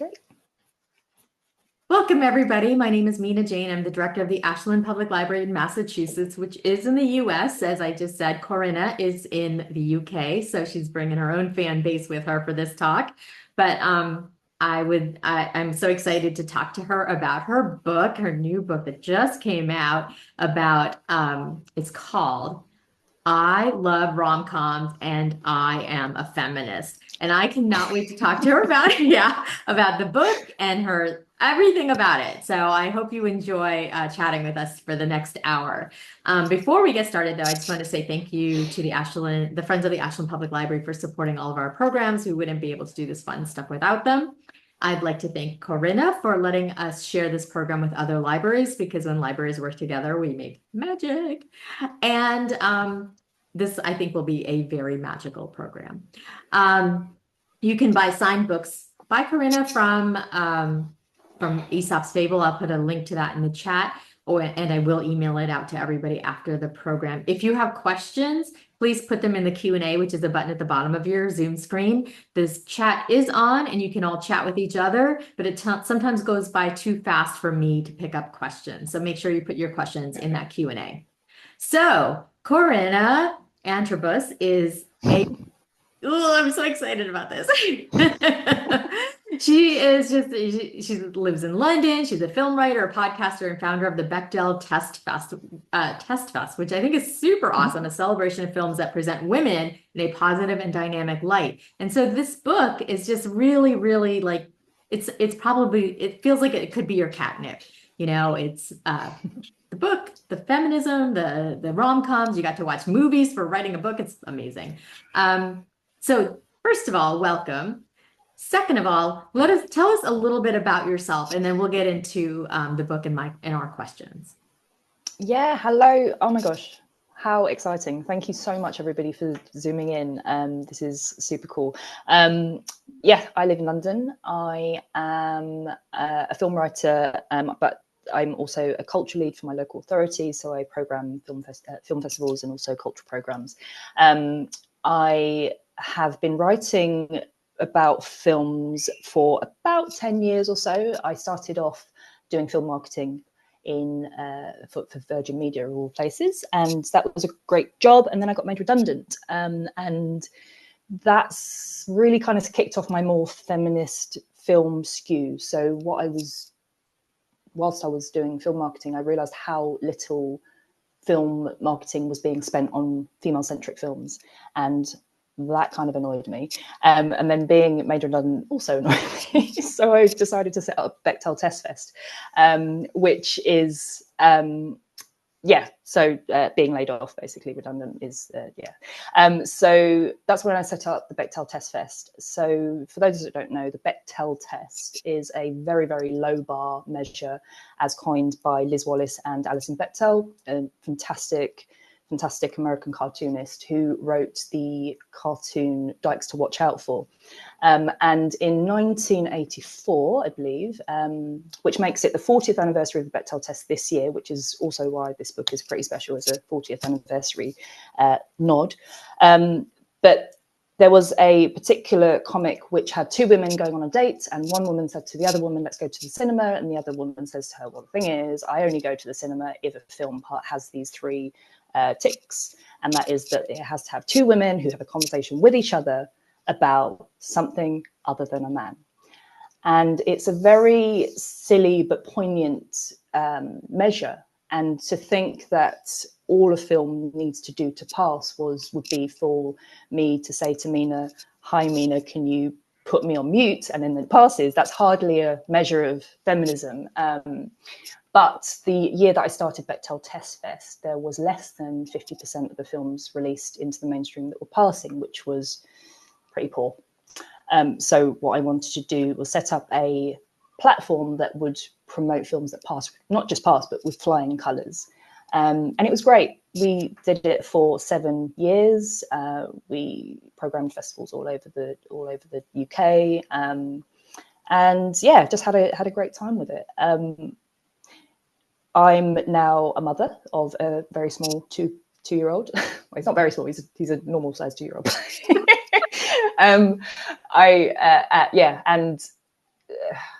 Great. Welcome, everybody. My name is Mina Jane. I'm the director of the Ashland Public Library in Massachusetts, which is in the US. As I just said, Corrina is in the UK, so she's bringing her own fan base with her for this talk. But I'm so excited to talk to her about her book, her new book that just came out about, it's called I Love Romcoms and I Am a Feminist. And I cannot wait to talk to her about about the book and her everything about it. So I hope you enjoy chatting with us for the next hour. Before we get started, though, I just want to say thank you to the Friends of the Ashland Public Library for supporting all of our programs. We wouldn't be able to do this fun stuff without them. I'd like to thank Corrina for letting us share this program with other libraries, because when libraries work together, we make magic. And this, I think, will be a very magical program. You can buy signed books by Corrina from Aesop's Fable. I'll put a link to that in the chat, and I will email it out to everybody after the program. If you have questions, please put them in the Q&A, which is a button at the bottom of your Zoom screen. This chat is on, and you can all chat with each other, but it sometimes goes by too fast for me to pick up questions. So make sure you put your questions in that Q&A. So Corrina Antrobus is I'm so excited about this. She lives in London. She's a film writer, a podcaster, and founder of the Bechdel Test Fest, which I think is super awesome, a celebration of films that present women in a positive and dynamic light. And so this book is just really, really like, it feels like it could be your catnip. You know, it's the book, the feminism, the rom-coms. You got to watch movies for writing a book. It's amazing. So first of all, welcome. Second of all, tell us a little bit about yourself, and then we'll get into the book and our questions. Yeah, hello. Oh my gosh, how exciting. Thank you so much, everybody, for zooming in. This is super cool. Yeah, I live in London. I am a film writer, but I'm also a culture lead for my local authority. So I program film festivals and also cultural programs. I have been writing about films for about 10 years or so. I started off doing film marketing for Virgin Media of all places, and that was a great job. And then I got made redundant, and that's really kind of kicked off my more feminist film skew. So whilst I was doing film marketing, I realized how little film marketing was being spent on female-centric films, and that kind of annoyed me. And then being made redundant also annoyed me. So I decided to set up Bechdel Test Fest, which is, being laid off, basically redundant is, so that's when I set up the Bechdel Test Fest. So for those that don't know, the Bechdel test is a very, very low bar measure as coined by Liz Wallace and Alison Bechdel, a fantastic American cartoonist who wrote the cartoon Dykes to Watch Out For. And in 1984, I believe, which makes it the 40th anniversary of the Bechdel test this year, which is also why this book is pretty special as a 40th anniversary nod. But there was a particular comic which had two women going on a date, and one woman said to the other woman, let's go to the cinema. And the other woman says to her, well, the thing is, I only go to the cinema if a film part has these three ticks, and that is that it has to have two women who have a conversation with each other about something other than a man. And it's a very silly but poignant measure. And to think that all a film needs to do to pass would be for me to say to Mina, hi Mina, can you put me on mute? And then it passes. That's hardly a measure of feminism. But the year that I started Bechdel Test Fest, there was less than 50% of the films released into the mainstream that were passing, which was pretty poor. So what I wanted to do was set up a platform that would promote films that pass, not just pass, but with flying colours. And it was great. We did it for 7 years. We programmed festivals all over the UK, and yeah, just had a great time with it. I'm now a mother of a very small two-year-old. Well, he's not very small. He's a normal sized 2-year-old. And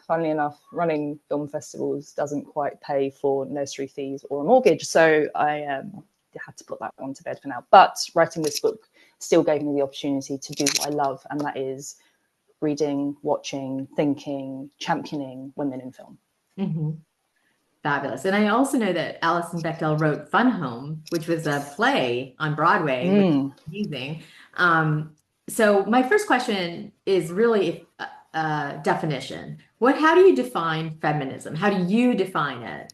funnily enough, running film festivals doesn't quite pay for nursery fees or a mortgage. So I had to put that one to bed for now. But writing this book still gave me the opportunity to do what I love, and that is reading, watching, thinking, championing women in film. Mm-hmm. Fabulous. And I also know that Alison Bechdel wrote Fun Home, which was a play on Broadway, which is amazing. So my first question is really definition. How do you define feminism? How do you define it?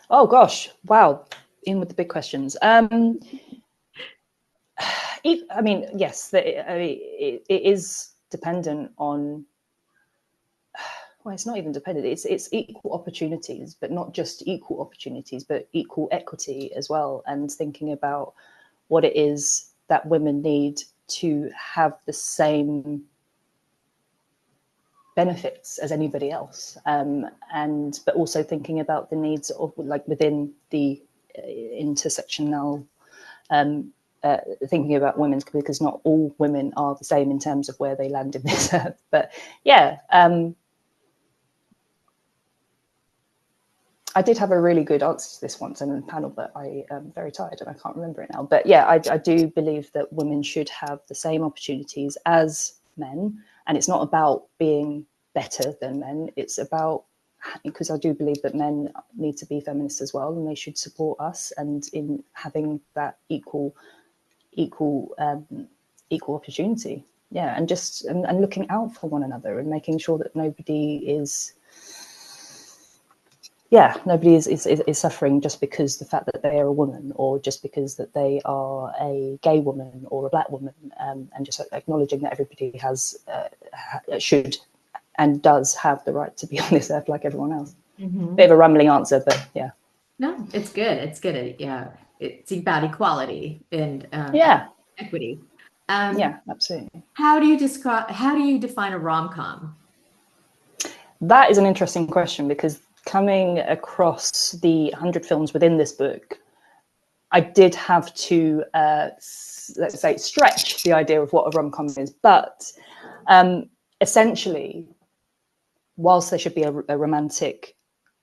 Oh gosh, wow. In with the big questions. I mean, yes, it is dependent on, well, it's not even dependent. It's equal opportunities, but not just equal opportunities, but equal equity as well. And thinking about what it is that women need to have the same benefits as anybody else, but also thinking about the needs of, like, within the intersectional, thinking about women, because not all women are the same in terms of where they land in this earth. But yeah, I did have a really good answer to this once in a panel, but I am very tired and I can't remember it now. But yeah, I do believe that women should have the same opportunities as men. And it's not about being better than men. It's about, because I do believe that men need to be feminists as well, and they should support us, and in having that equal opportunity. Yeah, and just and looking out for one another and making sure that nobody is suffering just because the fact that they are a woman, or just because that they are a gay woman or a black woman, and just acknowledging that everybody should and does have the right to be on this earth like everyone else. Mm-hmm. Bit of a rambling answer, but yeah. No, it's good. It's good. Yeah, it's about equality and equity. Yeah, absolutely. How do you define a rom-com? That is an interesting question, because coming across the 100 films within this book, I did have to, let's say, stretch the idea of what a rom-com is. But essentially, whilst there should be a romantic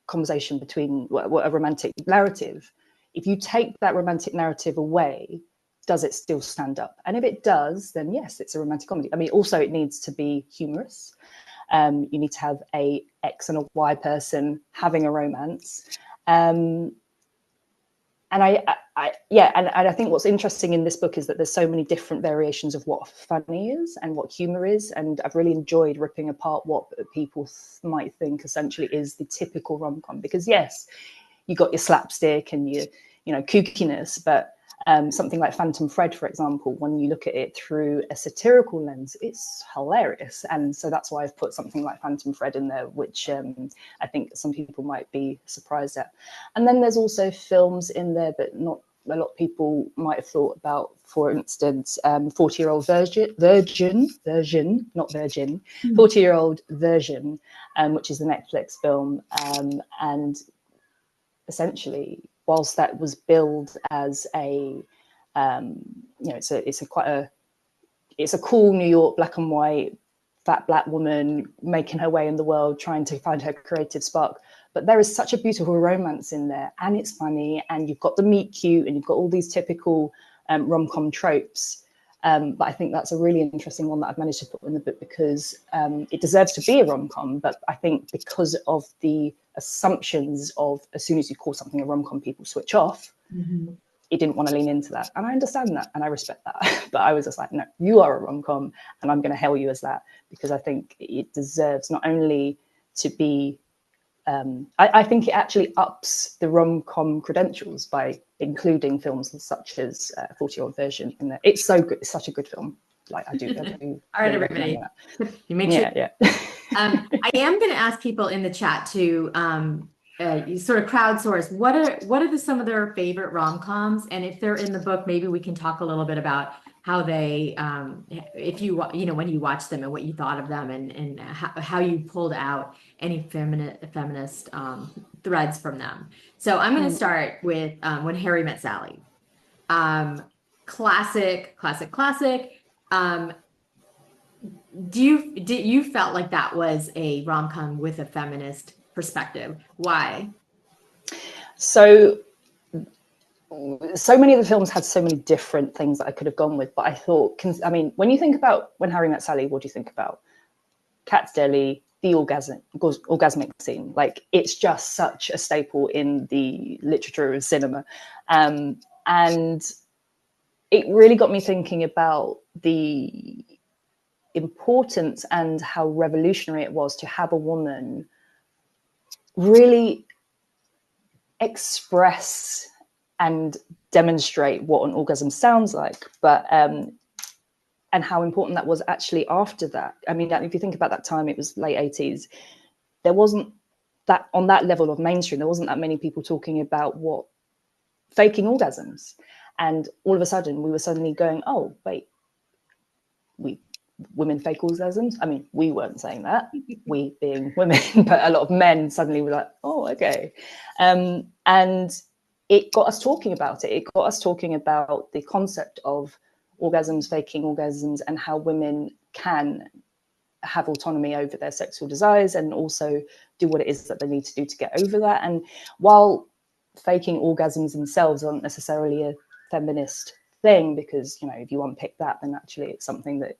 conversation between a romantic narrative, if you take that romantic narrative away, does it still stand up? And if it does, then yes, it's a romantic comedy. I mean, also it needs to be humorous. You need to have a X and a Y person having a romance. And I think what's interesting in this book is that there's so many different variations of what funny is and what humor is. And I've really enjoyed ripping apart what people might think essentially is the typical rom-com, because yes, you got your slapstick and your, kookiness, but something like Phantom Thread, for example, when you look at it through a satirical lens, it's hilarious. And so that's why I've put something like Phantom Thread in there, which I think some people might be surprised at. And then there's also films in there that not a lot of people might have thought about. For instance, 40-Year-Old Virgin, not Virgin, 40-Year-Old Version, which is the Netflix film. And essentially, whilst that was billed as a, it's a cool New York black and white fat black woman making her way in the world, trying to find her creative spark. But there is such a beautiful romance in there, and it's funny, and you've got the meet cute, and you've got all these typical rom-com tropes. But I think that's a really interesting one that I've managed to put in the book, because it deserves to be a rom-com. But I think because of the assumptions of, as soon as you call something a rom-com, people switch off. Mm-hmm. It didn't want to lean into that. And I understand that, and I respect that. But I was just like, no, you are a rom-com, and I'm going to hail you as that, because I think it deserves not only to be, I think it actually ups the rom-com credentials by including films such as 40-Year-Old Version in there. It's so good. It's such a good film. Like, I do All right, everybody. You make sure. Yeah. I am going to ask people in the chat to you sort of crowdsource what are some of their favorite rom-coms, and if they're in the book, maybe we can talk a little bit about how they, if you when you watch them and what you thought of them, and how you pulled out any feminist threads from them. So I'm going to start with When Harry Met Sally. Classic. did you felt like that was a rom-com with a feminist perspective? Why? So many of the films had so many different things that I could have gone with, but I thought, I mean, when you think about When Harry Met Sally, what do you think about? Cat's Deli, the orgasmic scene. Like, it's just such a staple in the literature of cinema. And it really got me thinking about the importance and how revolutionary it was to have a woman really express and demonstrate what an orgasm sounds like, but and how important that was actually after that. I mean, if you think about that time, it was late 80s. There wasn't that on that level of mainstream. There wasn't that many people talking about what faking orgasms, and all of a sudden we were suddenly going, oh wait, women fake orgasms. I mean, we weren't saying that, we being women, but a lot of men suddenly were like, oh, okay. And it got us talking about it. It got us talking about the concept of orgasms, faking orgasms, and how women can have autonomy over their sexual desires and also do what it is that they need to do to get over that. And while faking orgasms themselves aren't necessarily a feminist thing, because, you know, if you unpick that, then actually it's something that,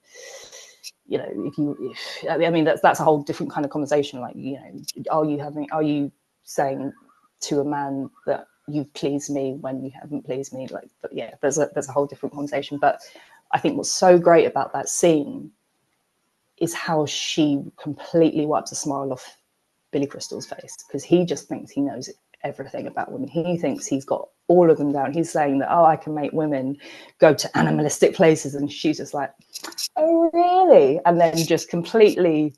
you know, I mean, that's a whole different kind of conversation. Like, you know, are you saying to a man that you've pleased me when you haven't pleased me? Like, but yeah, there's a whole different conversation. But I think what's so great about that scene is how she completely wipes a smile off Billy Crystal's face, because he just thinks he knows everything about women. He thinks he's got all of them down. He's saying that, oh, I can make women go to animalistic places, and she's just like, oh, really? And then just completely,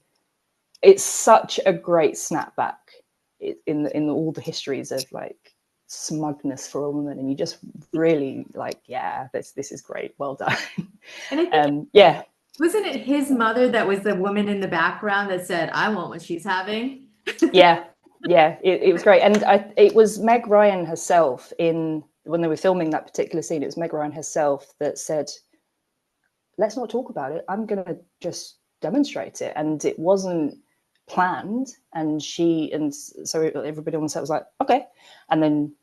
it's such a great snapback in all the histories of like smugness for a woman, and you just really like, yeah, this is great, well done. And I think yeah. Wasn't it his mother that was the woman in the background that said, I want what she's having? Yeah, it was great. And it was Meg Ryan herself, when they were filming that particular scene, it was Meg Ryan herself that said, let's not talk about it. I'm going to just demonstrate it. And it wasn't planned. And so everybody on the set was like, okay. And then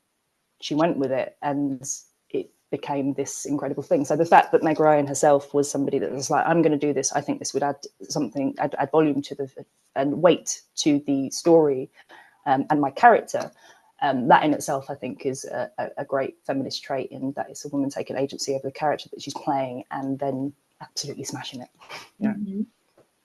she went with it, and it became this incredible thing. So the fact that Meg Ryan herself was somebody that was like, I'm going to do this, I think this would add volume to and weight to the story and my character. That in itself, I think, is a great feminist trait, in that it's a woman taking agency over the character that she's playing and then absolutely smashing it. Yeah. Mm-hmm.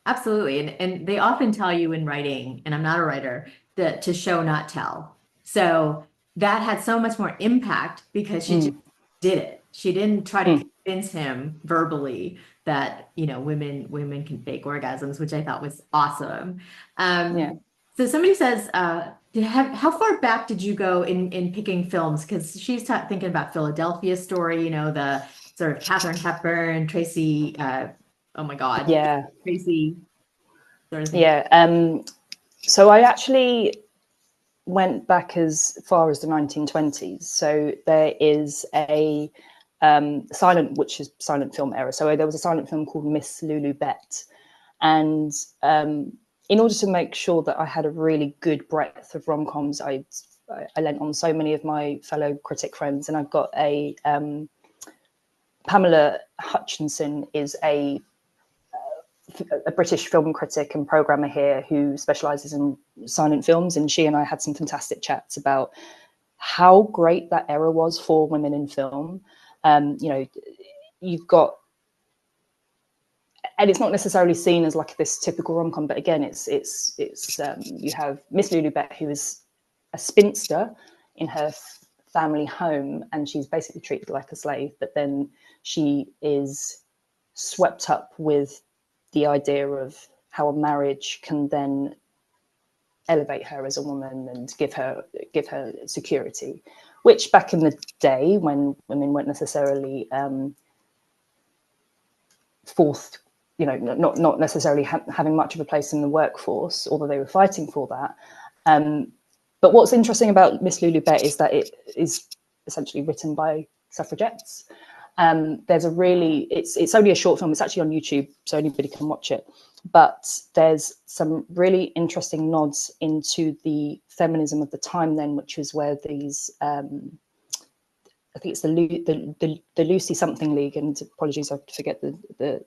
Absolutely. And they often tell you in writing, and I'm not a writer, that to show, not tell. So that had so much more impact because she just did it. She didn't try to convince him verbally that, you know, women can fake orgasms, which I thought was awesome. So somebody says, how far back did you go in picking films? Because she's thinking about Philadelphia Story, you know, the sort of Katharine Hepburn, Tracy, oh my God. Yeah. Tracy sort of thing. Yeah. So I actually went back as far as the 1920s. So there is a silent film era. So there was a silent film called Miss Lulu Bett. And in order to make sure that I had a really good breadth of rom-coms, I lent on so many of my fellow critic friends. And I've got Pamela Hutchinson is a British film critic and programmer here who specializes in silent films, and she and I had some fantastic chats about how great that era was for women in film. You know, you've got, and it's not necessarily seen as like this typical rom-com, but again, it's you have Miss Lulu Bett, who is a spinster in her family home, and she's basically treated like a slave, but then she is swept up with the idea of how a marriage can then elevate her as a woman and give her security, which back in the day, when women weren't necessarily forced, you know, not necessarily having much of a place in the workforce, although they were fighting for that. But what's interesting about Miss Lulu Bett is that it is essentially written by suffragettes. There's a really, it's only a short film. It's actually on YouTube, so anybody can watch it. But there's some really interesting nods into the feminism of the time then, which is where these, I think it's the Lucy something League, and apologies, I forget the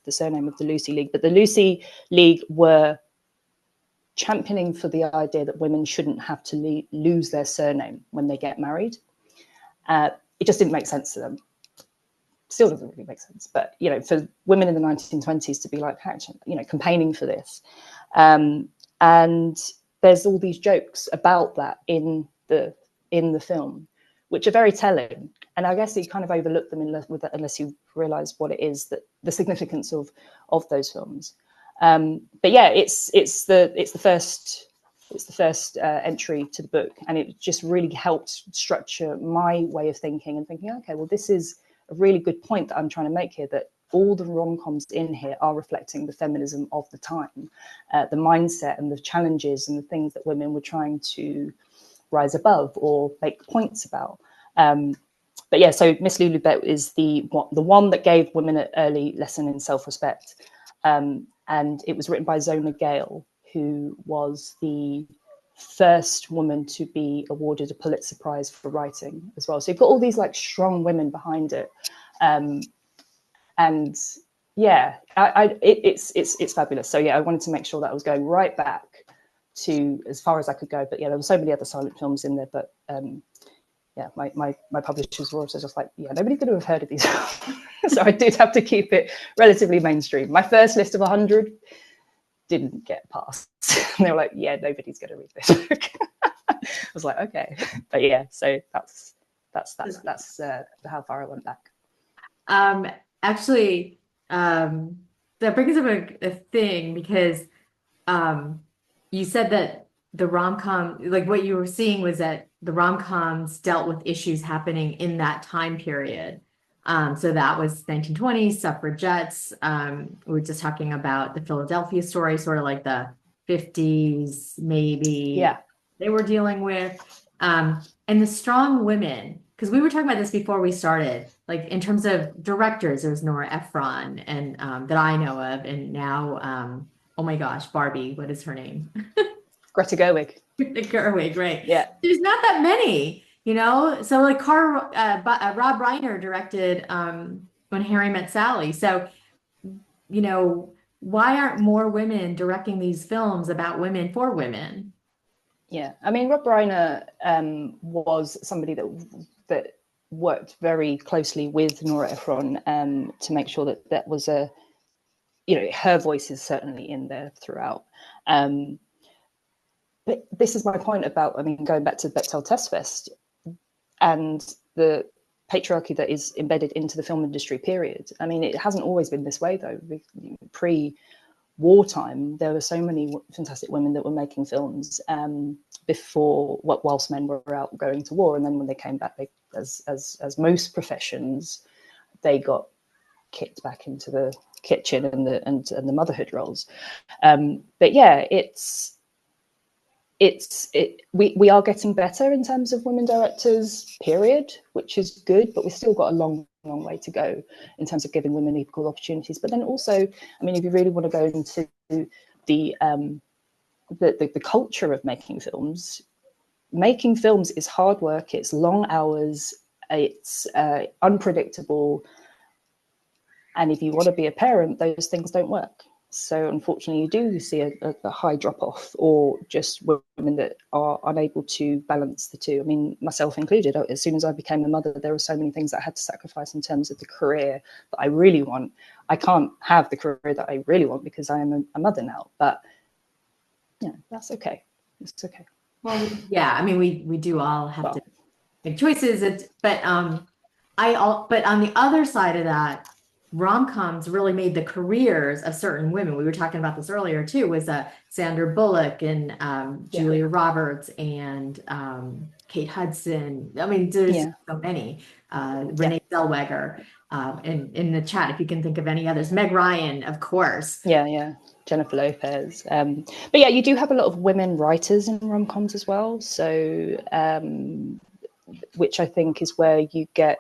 surname of the Lucy League, but the Lucy League were championing for the idea that women shouldn't have to lose their surname when they get married. It just didn't make sense to them. Still doesn't really make sense, but you know, for women in the 1920s to be like, you know, campaigning for this, and there's all these jokes about that in the film, which are very telling. And I guess you kind of overlook them unless you realize what it is, that the significance of those films. But yeah, it's the first entry to the book, and it just really helped structure my way of thinking and thinking, okay, well, this is a really good point that I'm trying to make here, that all the rom-coms in here are reflecting the feminism of the time, the mindset and the challenges and the things that women were trying to rise above or make points about. But yeah, so Miss Lulu Bett is the one that gave women an early lesson in self-respect. And it was written by Zona Gale, who was the first woman to be awarded a Pulitzer Prize for writing as well. So you've got all these like strong women behind it. And yeah, it's fabulous. So yeah, I wanted to make sure that I was going right back to as far as I could go. But yeah, there were so many other silent films in there, but yeah, my publishers were also just like, yeah, nobody's going to have heard of these. So I did have to keep it relatively mainstream. My first list of 100 didn't get past. And they were like, yeah, nobody's going to read this book. I was like, okay. But yeah, so that's how far I went back. Actually, that brings up a thing, because you said that the rom-com, like what you were seeing was that the rom-coms dealt with issues happening in that time period. So that was 1920s, suffragettes. We were just talking about the Philadelphia story, sort of like the 50s, maybe. Yeah. They were dealing with, and the strong women, because we were talking about this before we started, like in terms of directors, there's Nora Ephron, and that I know of, and now, oh my gosh, Barbie, what is her name? Greta Gerwig. Greta Gerwig, right? Yeah. There's not that many, you know. So like Rob Reiner directed When Harry Met Sally. So, you know, why aren't more women directing these films about women for women? Yeah, I mean, Rob Reiner was somebody that worked very closely with Nora Ephron to make sure that that was a, you know, her voice is certainly in there throughout. But this is my point about, I mean, going back to Bechdel Test Fest and the patriarchy that is embedded into the film industry, period. I mean, it hasn't always been this way, though. Pre-wartime, there were so many fantastic women that were making films before, whilst men were out going to war. And then when they came back, as most professions, they got kicked back into the kitchen and the motherhood roles. But yeah, we are getting better in terms of women directors, period, which is good, but we've still got a long way to go in terms of giving women equal opportunities. But then also, I mean, if you really want to go into the culture of making films is hard work, it's long hours, it's unpredictable. And if you want to be a parent, those things don't work. So unfortunately, you do see a high drop-off, or just women that are unable to balance the two. I mean, myself included, as soon as I became a mother, there were so many things that I had to sacrifice in terms of the career that I really want. I can't have the career that I really want because I am a mother now. But yeah, that's okay. It's okay. Well, yeah, I mean, we do all have to make choices. But on the other side of that, rom-coms really made the careers of certain women. We were talking about this earlier too, was Sandra Bullock and Julia Roberts and Kate Hudson. I mean, there's so many. Renee Zellweger, in the chat, if you can think of any others. Meg Ryan, of course. Yeah. Jennifer Lopez. But yeah, you do have a lot of women writers in rom-coms as well. So, which I think is where you get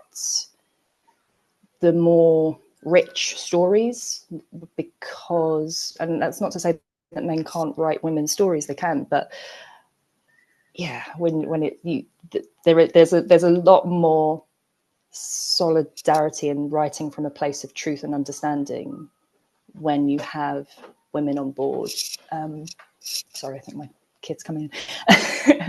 the more rich stories, because, and that's not to say that men can't write women's stories, they can, but yeah, there's a lot more solidarity in writing from a place of truth and understanding when you have women on board. Sorry, I think my kid's coming in.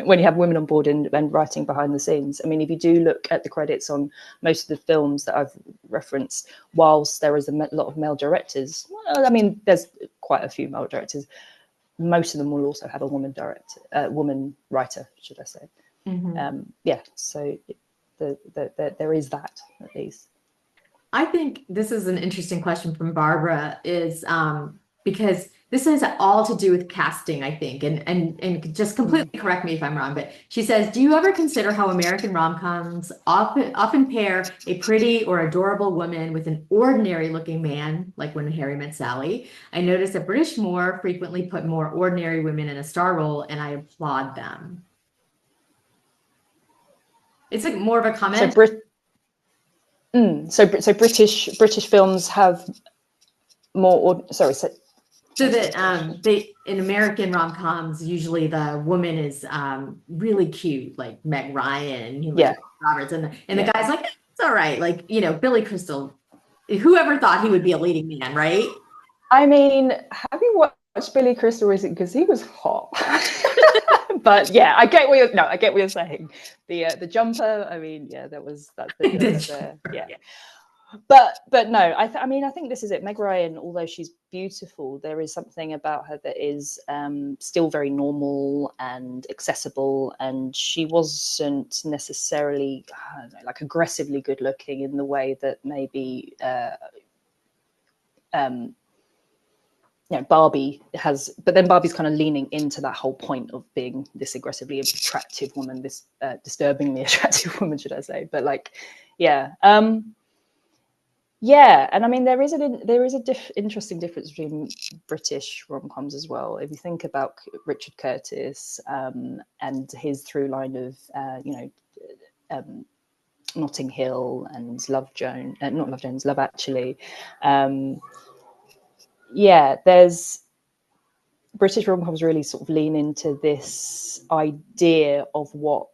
When you have women on board and writing behind the scenes. I mean, if you do look at the credits on most of the films that I've referenced, whilst there is a lot of male directors, well, I mean, there's quite a few male directors, most of them will also have a woman director, woman writer, should I say. Yeah, so there is that, at least. I think this is an interesting question from Barbara, is because this has all to do with casting, I think, and just completely correct me if I'm wrong, but she says, do you ever consider how American rom-coms often pair a pretty or adorable woman with an ordinary looking man, like When Harry Met Sally? I noticed that British more frequently put more ordinary women in a star role, and I applaud them. It's like more of a comment. So British films have more. Sorry. So that they, in American rom-coms, usually the woman is really cute, like Meg Ryan, like Roberts, and the guy's like, it's all right, like, you know, Billy Crystal. Whoever thought he would be a leading man, right? I mean, have you watched Billy Crystal recently? Because he was hot. But yeah, I get what you're saying. The jumper. I mean, yeah, that's yeah. But no, I mean, I think this is it. Meg Ryan, although she's beautiful, there is something about her that is still very normal and accessible, and she wasn't necessarily, I don't know, like aggressively good looking in the way that maybe Barbie has, but then Barbie's kind of leaning into that whole point of being this aggressively attractive woman, this disturbingly attractive woman, should I say? But like, yeah. Yeah, and I mean there is interesting difference between British rom-coms as well. If you think about Richard Curtis and his through line of Notting Hill and Love Actually. Yeah, there's British rom-coms really sort of lean into this idea of what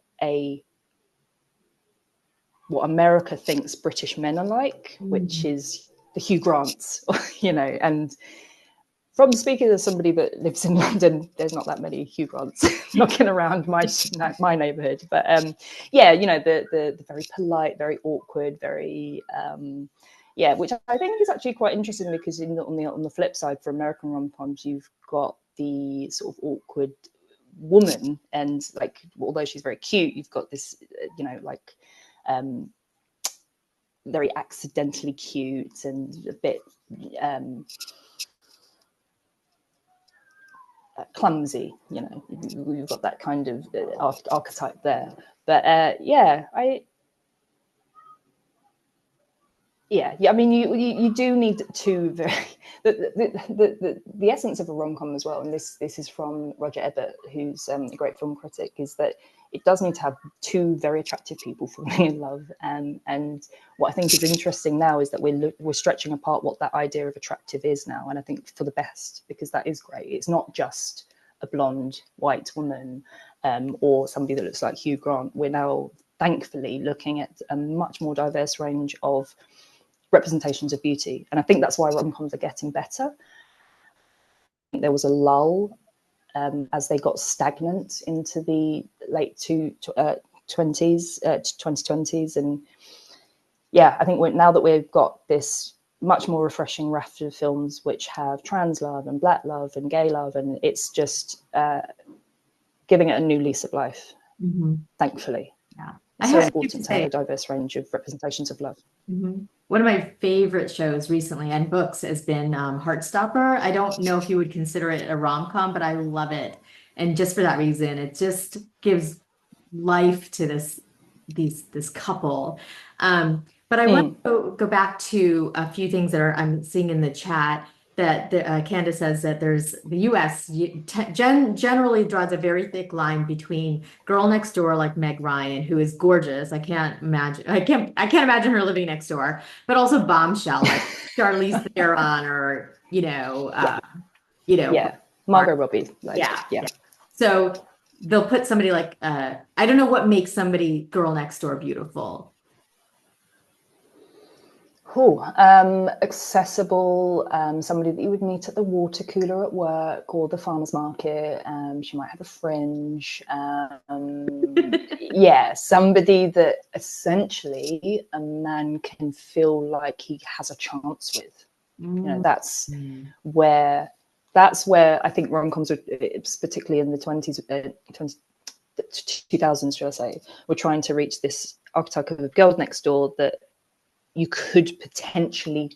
America thinks British men are like, which is the Hugh Grants, you know. And from speaking as somebody that lives in London, there's not that many Hugh Grants knocking around my neighbourhood. But yeah, you know, the very polite, very awkward, very which I think is actually quite interesting, because on the flip side, for American rom-coms, you've got the sort of awkward woman, and like, although she's very cute, you've got this, you know, like very accidentally cute and a bit clumsy, you know. We've got that kind of archetype there. But I mean, you do need two very the essence of a rom-com as well, and this is from Roger Ebert, who's a great film critic, is that it does need to have two very attractive people falling in love. And what I think is interesting now is that we're stretching apart what that idea of attractive is now, and I think for the best, because that is great. It's not just a blonde white woman or somebody that looks like Hugh Grant. We're now thankfully looking at a much more diverse range of representations of beauty, and I think that's why rom-coms are getting better. I think there was a lull as they got stagnant into the late 2020s, and yeah, I think now that we've got this much more refreshing raft of films which have trans love and black love and gay love, and it's just giving it a new lease of life. Thankfully. Yeah, it's so important to have a diverse range of representations of love. One of my favorite shows recently, and books, has been Heartstopper. I don't know if you would consider it a rom-com, but I love it. And just for that reason, it just gives life to this couple. But I want to go back to a few things that I'm seeing in the chat, that Candace says that there's the U.S. Generally draws a very thick line between girl next door like Meg Ryan, who is gorgeous. I can't imagine her living next door, but also bombshell like Charlize Theron or Yeah, Margot Robbie. Like, yeah. So they'll put somebody like I don't know what makes somebody girl next door beautiful. Cool. Accessible, somebody that you would meet at the water cooler at work or the farmer's market. She might have a fringe. Yeah, somebody that essentially a man can feel like he has a chance with. That's where I think rom-coms, particularly in the 2000s, should I say, were trying to reach this archetype of girl next door that you could potentially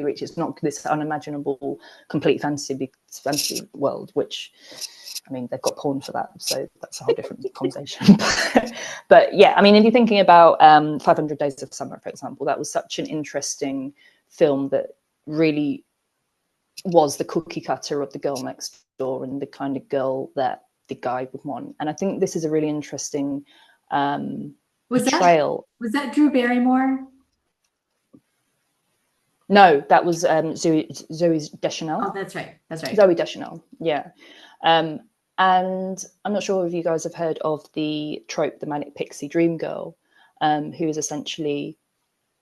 reach. It's not this unimaginable complete fantasy world, which, I mean, they've got porn for that, so that's a whole different conversation. But yeah, I mean, if you're thinking about 500 Days of Summer, for example, that was such an interesting film that really was the cookie cutter of the girl next door and the kind of girl that the guy would want. And I think this is a really interesting portrayal. Was that Drew Barrymore? No, that was Zoe Deschanel. Oh, that's right. Zoe Deschanel, yeah. And I'm not sure if you guys have heard of the trope, the manic pixie dream girl, who is essentially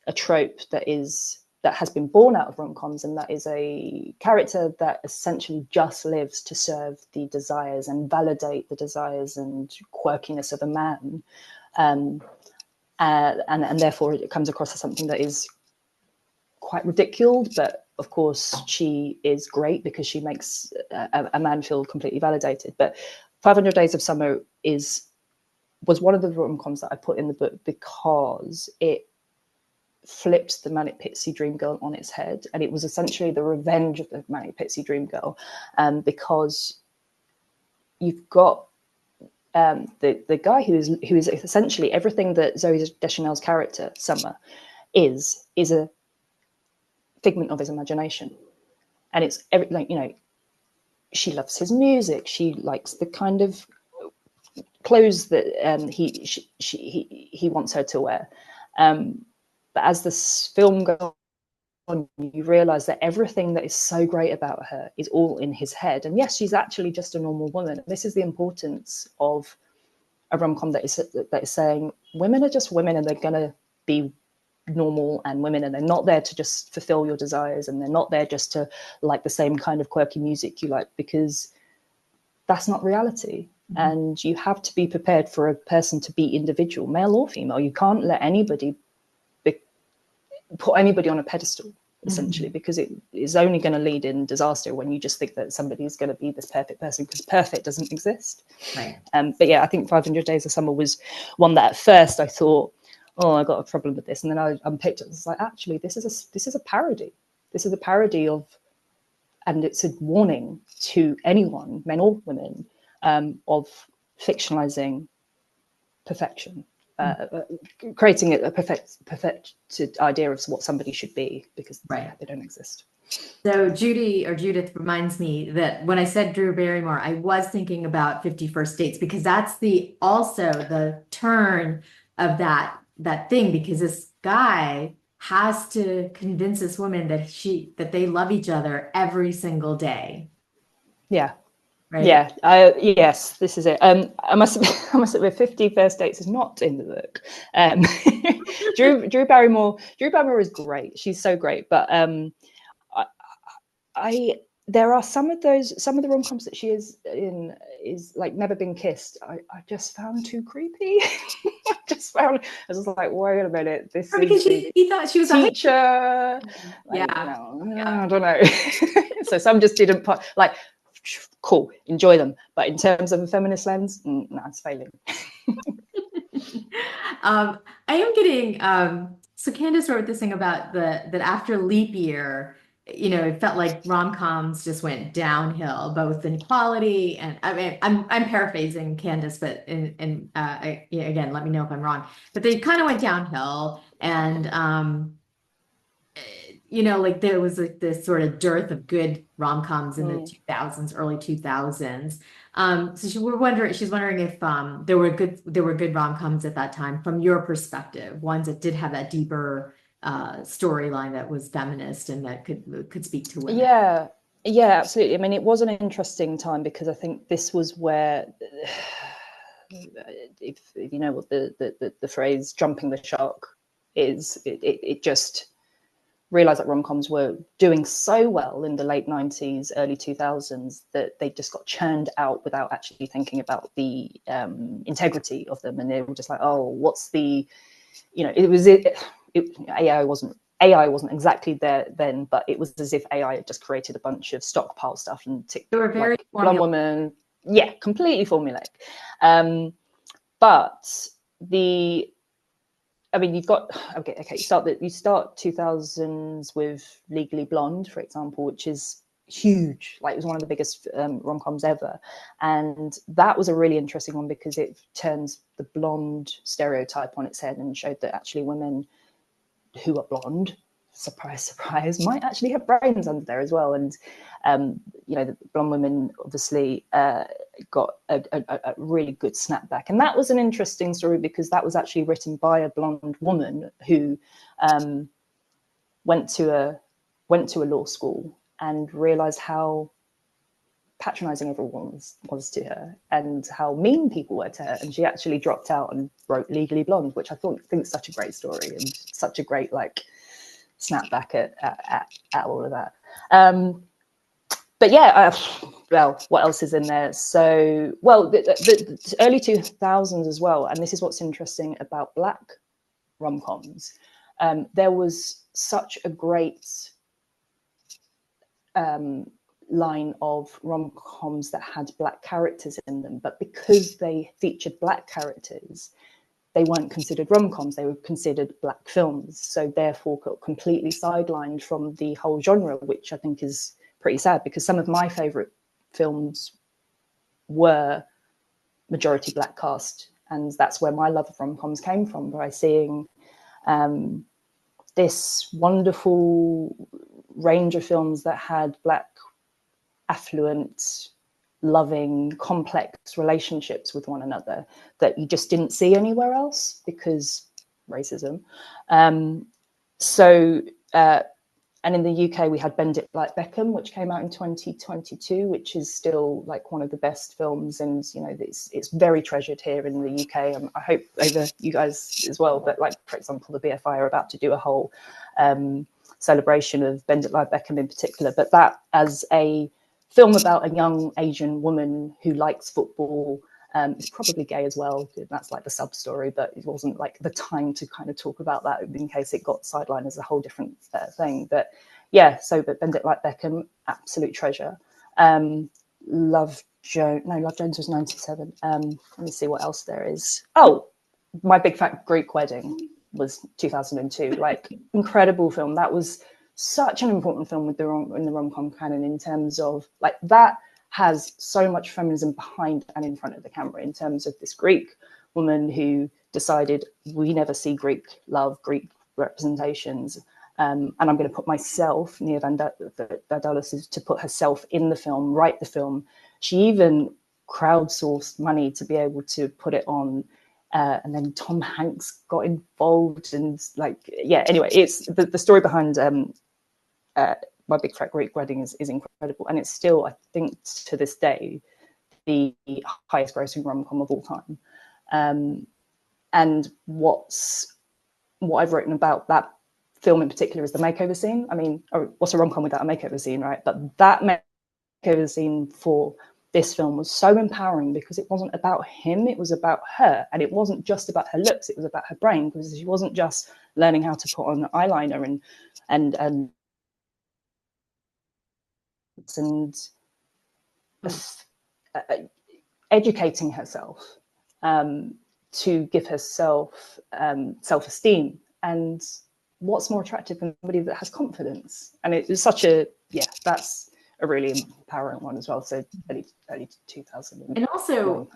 a trope that has been born out of rom-coms, and that is a character that essentially just lives to serve the desires and validate the desires and quirkiness of a man. And therefore it comes across as something that is quite ridiculed, but of course she is great because she makes a man feel completely validated. But 500 Days of Summer was one of the rom-coms that I put in the book because it flipped the manic pixie dream girl on its head, and it was essentially the revenge of the manic pixie dream girl, because you've got the guy who is essentially everything that Zoe Deschanel's character Summer is a figment of his imagination. And it's she loves his music, she likes the kind of clothes that he wants her to wear, but as this film goes on, you realize that everything that is so great about her is all in his head. And yes, she's actually just a normal woman. This is the importance of a rom-com that is saying women are just women, and they're gonna be normal and women, and they're not there to just fulfill your desires, and they're not there just to like the same kind of quirky music you like, because that's not reality. Mm-hmm. And you have to be prepared for a person to be individual, male or female. You can't let anybody put anybody on a pedestal, essentially, because it is only going to lead in disaster when you just think that somebody is going to be this perfect person, because perfect doesn't exist. Right. But yeah, I think 500 Days of Summer was one that at first I thought, oh, I got a problem with this, and then I unpicked it. It's like, actually, this is a parody. This is a parody of, and it's a warning to anyone, men or women, of fictionalizing perfection. Creating a perfected idea of what somebody should be, because they don't exist. So Judith reminds me that when I said Drew Barrymore, I was thinking about 50 First Dates, because that's also the turn of that thing, because this guy has to convince this woman that they love each other every single day. Yeah. Right? Yeah. Yes, this is it. I must admit, 50 First Dates is not in the book. Drew Barrymore is great. She's so great. But there are some of the rom-coms that she is in is like Never Been Kissed. I just found too creepy. I was like, wait a minute, this because he thought she was teacher. I don't know. So some just didn't put like. Cool, enjoy them, but in terms of a feminist lens, no, it's failing. I am getting so Candace wrote this thing about that after leap year, it felt like rom-coms just went downhill, both in quality and, I mean, I'm paraphrasing Candace, but again, let me know if I'm wrong, but they kind of went downhill, and you know, like there was like this sort of dearth of good rom-coms in the Mm. 2000s, early 2000s. So she's wondering if there were good rom-coms at that time from your perspective, ones that did have that deeper storyline that was feminist and that could speak to women. Yeah, yeah, absolutely. I mean, it was an interesting time because I think this was where, if you know what the phrase "jumping the shark" is, it just realized that rom-coms were doing so well in the late 90s, early 2000s that they just got churned out without actually thinking about the integrity of them, and they were just like, oh, what's the, you know, AI wasn't exactly there then, but it was as if AI had just created a bunch of stockpile stuff and ticked, They were very like Blonde Woman, yeah, completely formulaic. But I mean, you've got okay. You start 2000s with Legally Blonde, for example, which is huge. Like, it was one of the biggest rom-coms ever, and that was a really interesting one because it turns the blonde stereotype on its head and showed that actually women who are blonde, surprise, surprise, might actually have brains under there as well. And you know, the blonde women obviously got a really good snapback, and that was an interesting story because that was actually written by a blonde woman who went to a law school and realized how patronizing everyone was to her and how mean people were to her, and she actually dropped out and wrote Legally Blonde, which I think is such a great story and such a great like snap back at all of that. But yeah, well, what else is in there? So, well, the early 2000s as well, and this is what's interesting about Black rom-coms. There was such a great line of rom-coms that had Black characters in them, but because they featured Black characters, they weren't considered rom-coms, they were considered Black films. So therefore got completely sidelined from the whole genre, which I think is pretty sad because some of my favorite films were majority Black cast. And that's where my love of rom-coms came from, by seeing this wonderful range of films that had Black, affluent, loving, complex relationships with one another that you just didn't see anywhere else because racism. And in the UK, we had Bend It Like Beckham, which came out in 2022, which is still like one of the best films. And, you know, it's very treasured here in the UK. I hope over you guys as well. But like, for example, the BFI are about to do a whole celebration of Bend It Like Beckham in particular. But that as a film about a young Asian woman who likes football, it's probably gay as well. That's like the sub story, but it wasn't like the time to kind of talk about that in case it got sidelined as a whole different thing. But yeah, but Bend It Like Beckham, absolute treasure. Love Jones was 97. Let me see what else there is. Oh, My Big Fat Greek Wedding was 2002. Like, incredible film. That was such an important film in the rom-com canon in terms of like that has so much feminism behind and in front of the camera in terms of this Greek woman who decided we never see Greek love, Greek representations. And I'm going to put myself, Nia Vandalis, to put herself in the film, write the film. She even crowdsourced money to be able to put it on. And then Tom Hanks got involved and like, yeah, anyway, it's the story behind My Big Fat Greek Wedding is incredible. And it's still, I think, to this day, the highest grossing rom-com of all time. And what I've written about that film in particular is the makeover scene. I mean, what's a rom-com without a makeover scene, right? But that makeover scene for this film was so empowering because it wasn't about him, it was about her. And it wasn't just about her looks, it was about her brain, because she wasn't just learning how to put on eyeliner and educating herself to give herself self-esteem. And what's more attractive than somebody that has confidence? And it was such a, yeah, that's a really empowering one as well. So early 2000. And also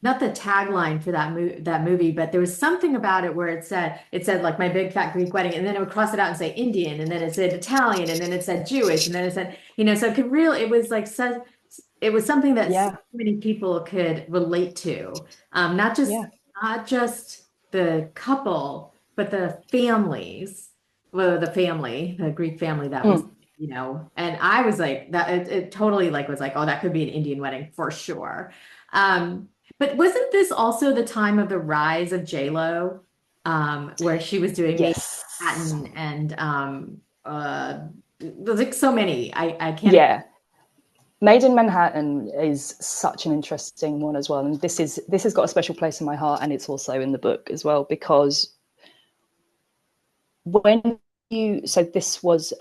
not the tagline for that movie, but there was something about it where it said like my big fat Greek wedding, and then it would cross it out and say Indian, and then it said Italian, and then it said Jewish, and then it said, so it was like such, it was something that so many people could relate to. Not just the couple, but the families. Well, the Greek family that was, and I was like that. It totally like was like, oh, that could be an Indian wedding for sure. But wasn't this also the time of the rise of J-Lo, where she was doing Manhattan and there's like so many. I can't. Yeah. Made in Manhattan is such an interesting one as well, and this has got a special place in my heart, and it's also in the book as well, because this was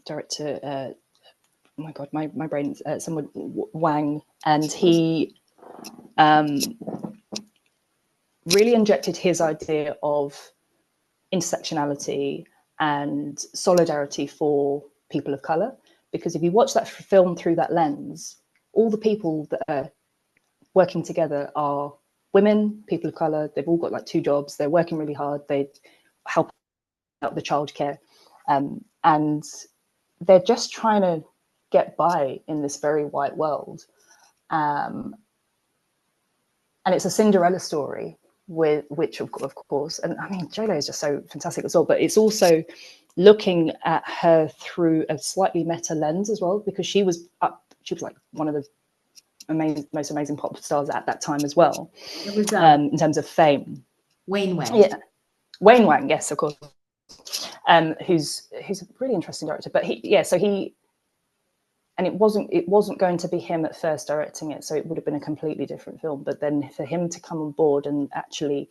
director, oh my god, my brain, someone Wang, and he really injected his idea of intersectionality and solidarity for people of color. Because if you watch that film through that lens, all the people that are working together are women, people of color. They've all got like 2 jobs. They're working really hard. They help out the childcare, and they're just trying to get by in this very white world. And it's a Cinderella story, which of course, and I mean, J-Lo is just so fantastic as well, but it's also looking at her through a slightly meta lens as well, because she was like one of the most amazing pop stars at that time as well. It was in terms of fame. Wayne Wang. Yeah, Wayne Wang, yes, of course. Who's a really interesting director, but and it wasn't going to be him at first directing it, so it would have been a completely different film. But then for him to come on board and actually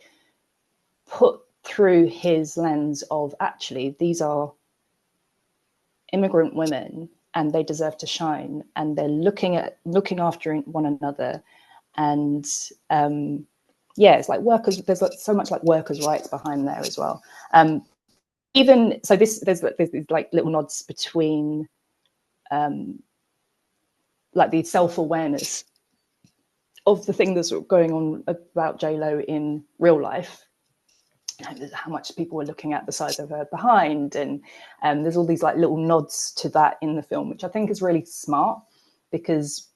put through his lens of, actually, these are immigrant women and they deserve to shine, and they're looking after one another, and it's like workers. There's so much like workers' rights behind there as well. Even so, there's like little nods between like the self-awareness of the thing that's going on about J-Lo in real life, how much people were looking at the size of her behind, and there's all these like little nods to that in the film, which I think is really smart, because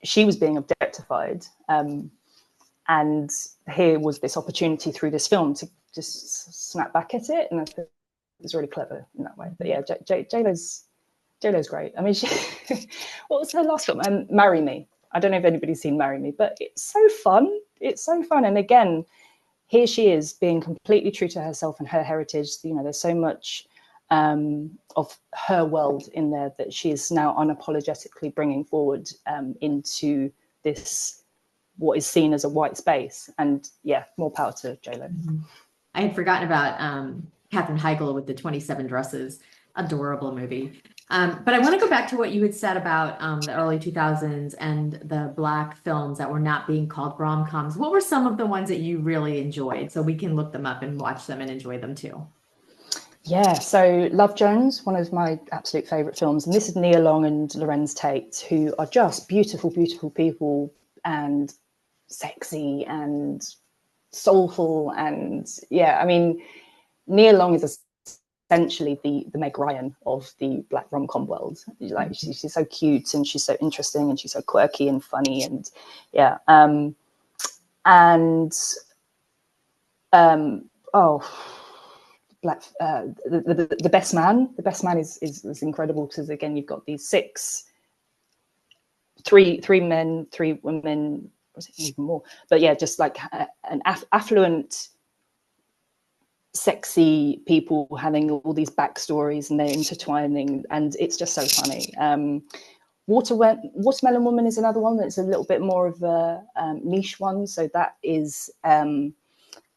she was being objectified, and here was this opportunity through this film to just snap back at it, and I think it was really clever in that way. But yeah, J-Lo's great. I mean, what was her last film? Marry Me. I don't know if anybody's seen Marry Me, but it's so fun. It's so fun. And again, here she is being completely true to herself and her heritage. There's so much of her world in there that she is now unapologetically bringing forward into this, what is seen as a white space. And yeah, more power to J-Lo. Mm-hmm. I had forgotten about Katherine Heigl with the 27 Dresses. Adorable movie. But I want to go back to what you had said about the early 2000s and the Black films that were not being called rom-coms. What were some of the ones that you really enjoyed, so we can look them up and watch them and enjoy them too? Yeah, so Love Jones, one of my absolute favourite films. And this is Nia Long and Lorenz Tate, who are just beautiful, beautiful people, and sexy and soulful. And yeah, I mean, Nia Long is essentially the Meg Ryan of the Black rom-com world. Like she's so cute, and she's so interesting, and she's so quirky and funny, and yeah. Black the Best Man. The Best Man is incredible, because again, you've got these three men, 3 women, was it even more? But yeah, just like an affluent, sexy people having all these backstories, and they're intertwining, and it's just so funny. Watermelon Woman is another one that's a little bit more of a niche one. So that is Cheryl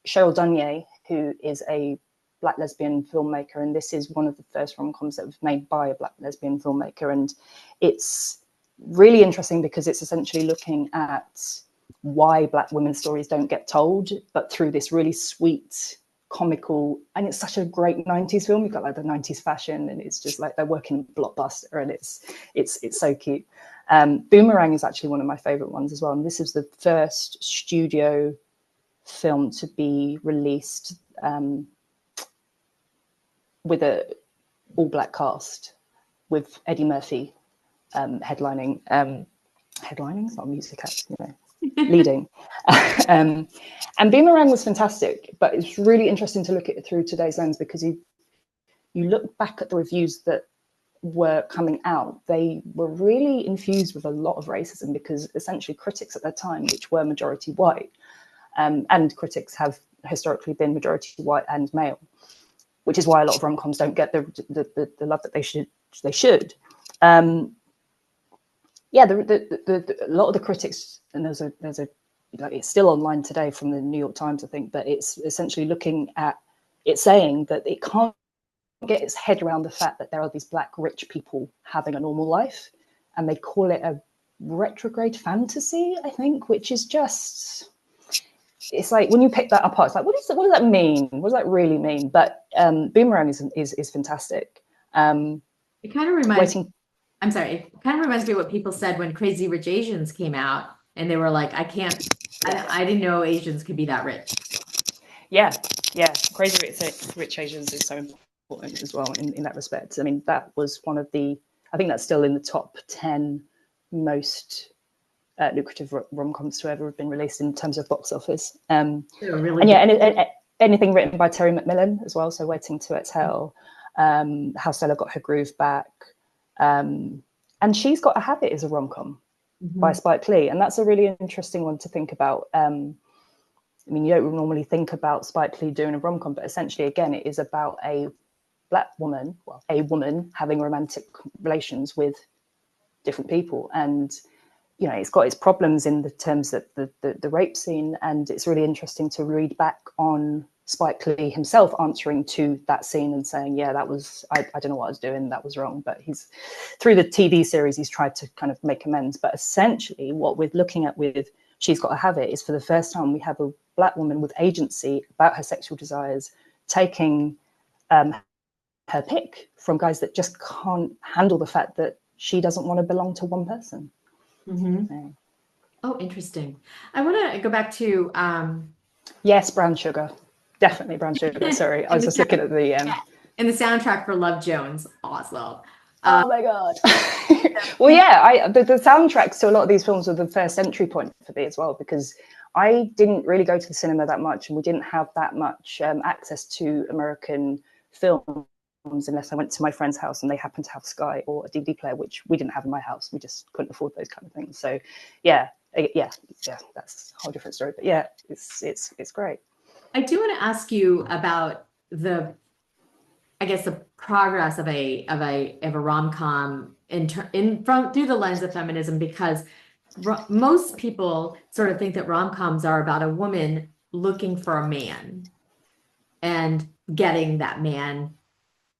Dunye, who is a Black lesbian filmmaker, and this is one of the first rom-coms that was made by a Black lesbian filmmaker, and it's really interesting because it's essentially looking at why Black women's stories don't get told, but through this really sweet comical, and it's such a great 90s film. You've got like the 90s fashion, and it's just like they're working in Blockbuster, and it's so cute. Boomerang is actually one of my favorite ones as well, and this is the first studio film to be released with a all-black cast, with Eddie Murphy headlining. Headlining, it's not a music act, you know, leading. And Boomerang was fantastic, but it's really interesting to look at it through today's lens, because you look back at the reviews that were coming out, they were really infused with a lot of racism, because essentially critics at that time, which were majority white, and critics have historically been majority white and male, which is why a lot of rom-coms don't get the love that they should. Yeah, a lot of the critics, and there's a like, it's still online today from the New York Times, I think, but it's essentially looking at it, saying that it can't get its head around the fact that there are these black rich people having a normal life, and they call it a retrograde fantasy, I think, which is just, it's like when you pick that apart, it's like, what does that mean? What does that really mean? But Boomerang is fantastic. It kind of reminds I'm sorry, it kind of reminds me of what people said when Crazy Rich Asians came out, and they were like, I didn't know Asians could be that rich. Yeah. Crazy Rich Asians is so important as well in that respect. I mean, that was one of the, I think that's still in the top 10 most lucrative rom-coms to ever have been released in terms of box office. Really, and yeah, and anything written by Terry McMillan as well, so Waiting to Exhale, How Stella Got Her Groove Back, and She's Got a Habit is a rom-com by Spike Lee, and that's a really interesting one to think about. I mean, you don't normally think about Spike Lee doing a rom-com, but essentially, again, it is about a black woman, well, a woman having romantic relations with different people, and you know, it's got its problems in the terms that the rape scene, and it's really interesting to read back on Spike Lee himself answering to that scene and saying, yeah, that was, I don't know what I was doing, that was wrong. But he's, through the TV series, he's tried to kind of make amends. But essentially what we're looking at with She's Got a Habit is, for the first time, we have a black woman with agency about her sexual desires, taking her pick from guys that just can't handle the fact that she doesn't want to belong to one person. Oh, interesting. I want to go back to yes, Brown Sugar. Definitely Brown Sugar. Sorry, I was just looking at the and the soundtrack for Love Jones also. Oh my god. Well, yeah, the soundtracks to a lot of these films were the first entry point for me as well, because I didn't really go to the cinema that much, and we didn't have that much access to American films unless I went to my friend's house and they happened to have Sky or a DVD player, which we didn't have in my house. We just couldn't afford those kind of things. So yeah, that's a whole different story. But yeah, it's great. I do want to ask you about the progress of a rom-com through the lens of feminism, because most people sort of think that rom-coms are about a woman looking for a man and getting that man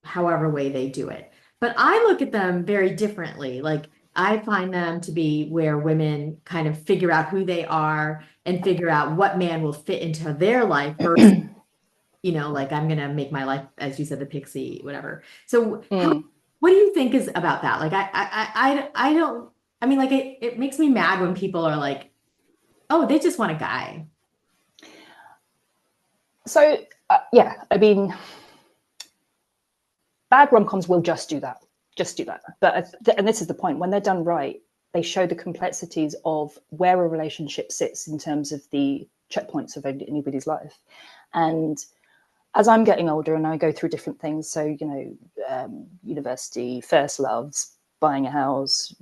however way they do it. But I look at them very differently. Like, I find them to be where women kind of figure out who they are and figure out what man will fit into their life versus, you know, like, I'm going to make my life, as you said, the pixie, whatever. So what do you think is about that? Like, I don't, I mean, like, it makes me mad when people are like, oh, they just want a guy. So, yeah, I mean, bad rom-coms will just do that. But, and this is the point, when they're done right, they show the complexities of where a relationship sits in terms of the checkpoints of anybody's life. And as I'm getting older and I go through different things, so, you know, university, first loves, buying a house,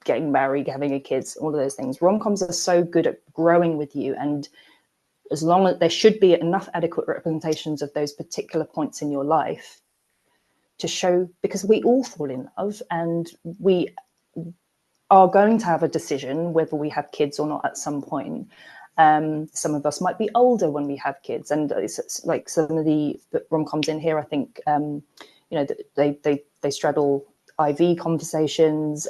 getting married, having a kids, all of those things, rom-coms are so good at growing with you. And as long as there should be enough adequate representations of those particular points in your life to show, because we all fall in love and we are going to have a decision whether we have kids or not at some point. Some of us might be older when we have kids, and it's like some of the rom-coms in here, I think, you know, they straddle IV conversations,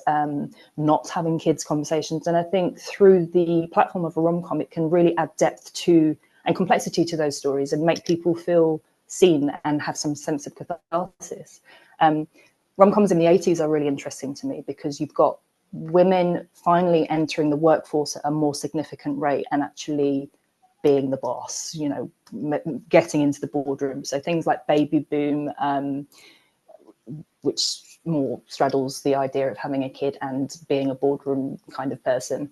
not having kids conversations. And I think through the platform of a rom-com, it can really add depth to and complexity to those stories and make people feel seen and have some sense of catharsis. Rom-coms in the 80s are really interesting to me because you've got women finally entering the workforce at a more significant rate and actually being the boss, you know, getting into the boardroom. So things like Baby Boom, which more straddles the idea of having a kid and being a boardroom kind of person,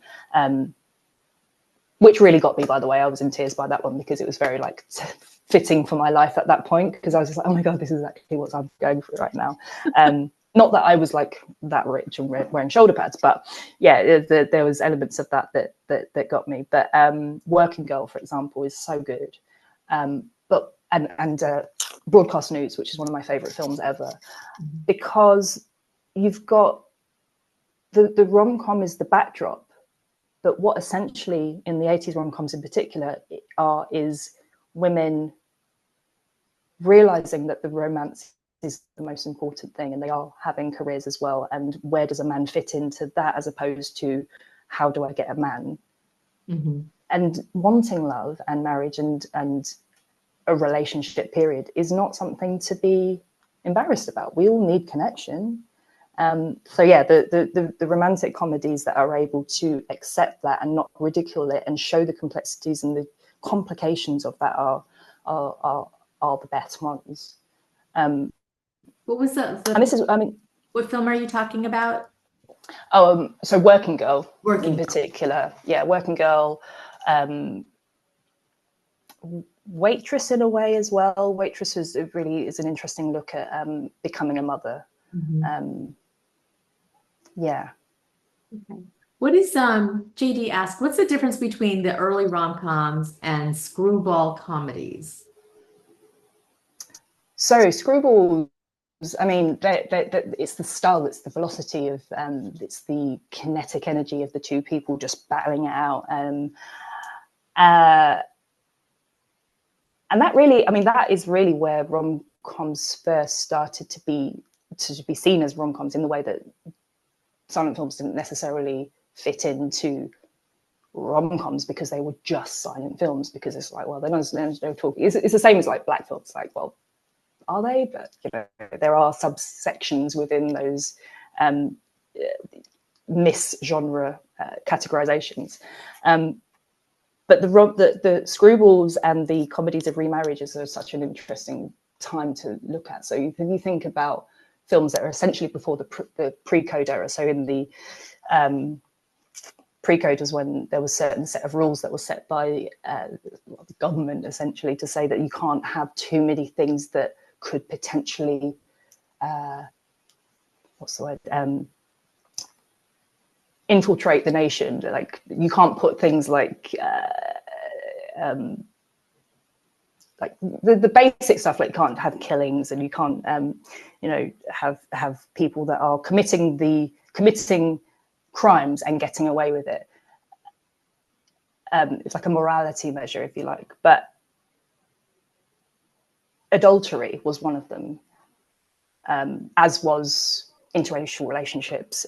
which really got me, by the way. I was in tears by that one because it was very like fitting for my life at that point, because I was just like, oh my God, this is actually what I'm going through right now. Not that I was like that rich and wearing shoulder pads, but yeah, there was elements of that got me. But Working Girl, for example, is so good. But Broadcast News, which is one of my favorite films ever, because you've got the rom-com is the backdrop, but what essentially in the 80s rom-coms in particular is women realizing that the romance is the most important thing, and they are having careers as well. And where does a man fit into that, as opposed to how do I get a man? Mm-hmm. And wanting love and marriage and a relationship period is not something to be embarrassed about. We all need connection. So yeah, the romantic comedies that are able to accept that and not ridicule it and show the complexities and the complications of that are the best ones. What was the and this is, I mean, what film are you talking about? So Working Girl in particular. Yeah, Working Girl. Waitress in a way as well. Waitress is an interesting look at becoming a mother. Mm-hmm. Yeah. Okay. What is JD asked, what's the difference between the early rom-coms and screwball comedies? So screwballs, I mean, it's the style, it's the velocity of, it's the kinetic energy of the two people just battling it out. And that really, I mean, that is really where rom-coms first started to be seen as rom-coms, in the way that silent films didn't necessarily fit into rom-coms because they were just silent films, because it's like, well, they're not talking. It's the same as like black films, like, well, are they? But you know, there are subsections within those mis-genre categorizations. But the screwballs and the comedies of remarriages are such an interesting time to look at. So if you think about films that are essentially before the pre-code era, so in the pre-code was when there was a certain set of rules that were set by the government, essentially, to say that you can't have too many things that could potentially, infiltrate the nation. Like, you can't put things like the basic stuff, like you can't have killings, and you can't have people that are committing crimes and getting away with it. It's like a morality measure, if you like. But adultery was one of them, as was interracial relationships,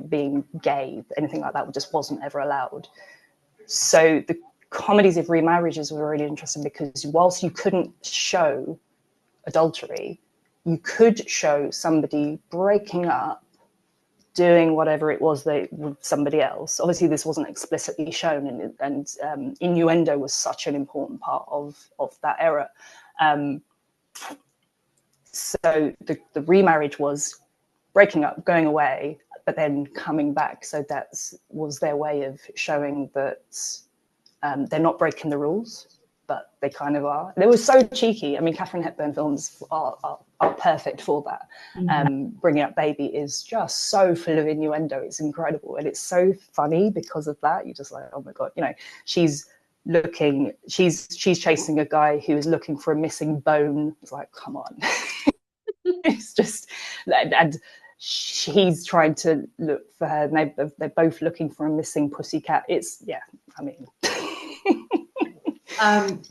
being gay, anything like that just wasn't ever allowed. So the comedies of remarriages were really interesting, because whilst you couldn't show adultery, you could show somebody breaking up, doing whatever it was with somebody else. Obviously, this wasn't explicitly shown, and innuendo was such an important part of that era. So the remarriage was breaking up, going away, but then coming back. So that was their way of showing that they're not breaking the rules, but they kind of are. They were so cheeky. I mean, Katharine Hepburn films are perfect for that. Mm-hmm. Bringing Up Baby is just so full of innuendo. It's incredible. And it's so funny because of that. You're just like, oh my God, she's chasing a guy who is looking for a missing bone. It's like, come on. It's just, and he's trying to look for her, and they're both looking for a missing pussycat. It's, yeah, I mean.